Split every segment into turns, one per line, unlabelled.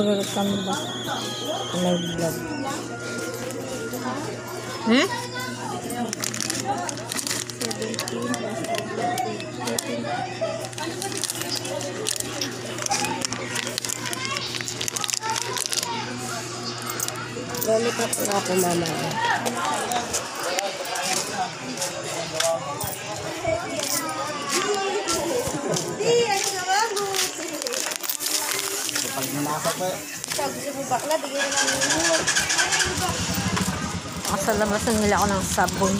welcome back to my vlog. Hmm? 17. Lollipop na ako mamaya.
Pag nanasa pa
Sa labasan nila ako ng sabon.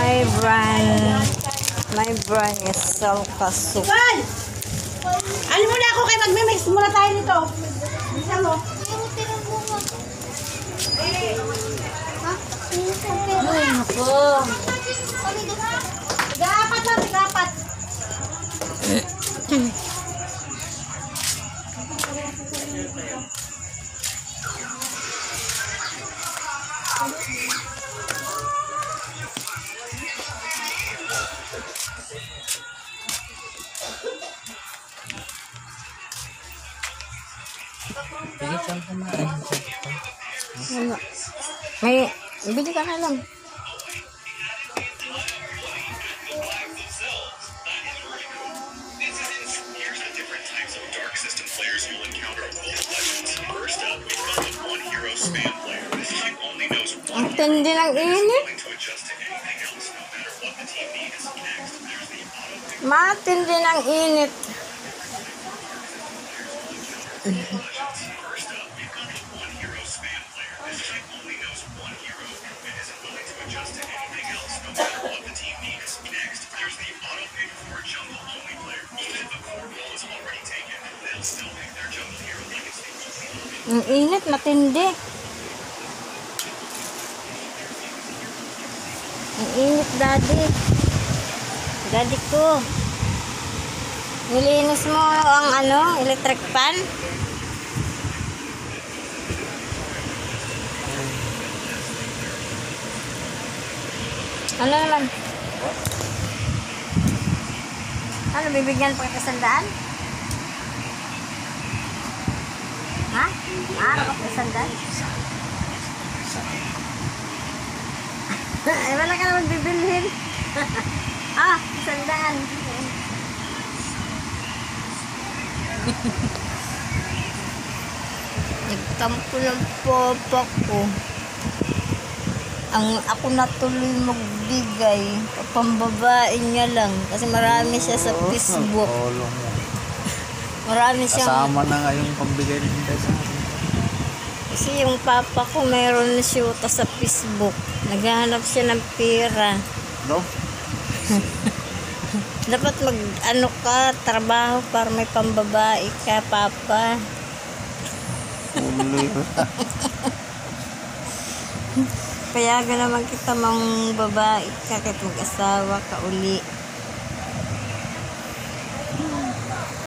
My brand is Salka soup.
Alam mo na ako kay magmimix muna tayo nito. Bisa mo.
Ay, naku.
Tiga-apat lang, tiga-apat.
May, bili ka na lang. Ang tindi ng init. Matindi ng init. Ang init, matindi. Ang init, daddy. Daddy ko. Nilinis mo ang electric fan? Ano naman? Ano, bibigyan pa kita sandaan? Ha? Harap ka sandaan? Ay, wala ka naman bibilhin. Sandaan. Nagtampo ng papa ko. Ako natuloy magbigay. Pambabae niya lang. Kasi marami siya sa Facebook. Marami siyang...
kasama na nga yung pambigay ng hindi sa akin.
Kasi yung papa ko mayroon na siyota sa Facebook. Naghahanap siya ng pera.
No?
Dapat trabaho para may pambabae ka, papa. Payagan naman kita mang babae ka kahit mag-asawa ka uli.